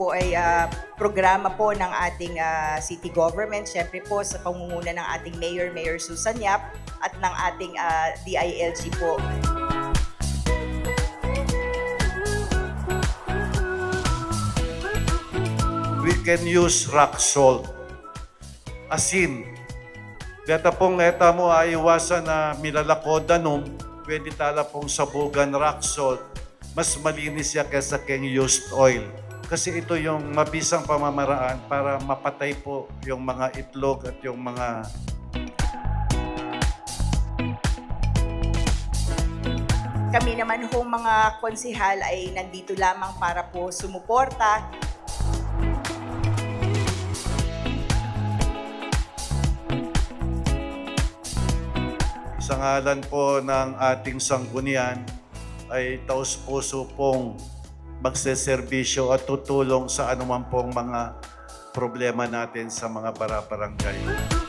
po ay programa po ng ating city government, syempre po sa pamumuno ng ating Mayor Susan Yap at ng ating DILG po. We can use rock salt. Asin. Data pong eta mo ay iwasan na milalakodanum, pwede tala pong sabugan rock salt. Mas malinis siya kaysa keng used oil. Kasi ito yung mabisang pamamaraan para mapatay po yung mga itlog at yung mga Kami naman ho mga konsihal ay nandito lamang para po sumuporta. Sa ngalan po ng ating sanggunian ay taus-puso pong magseserbisyo at tutulong sa anuman pong mga problema natin sa mga bara-barangay.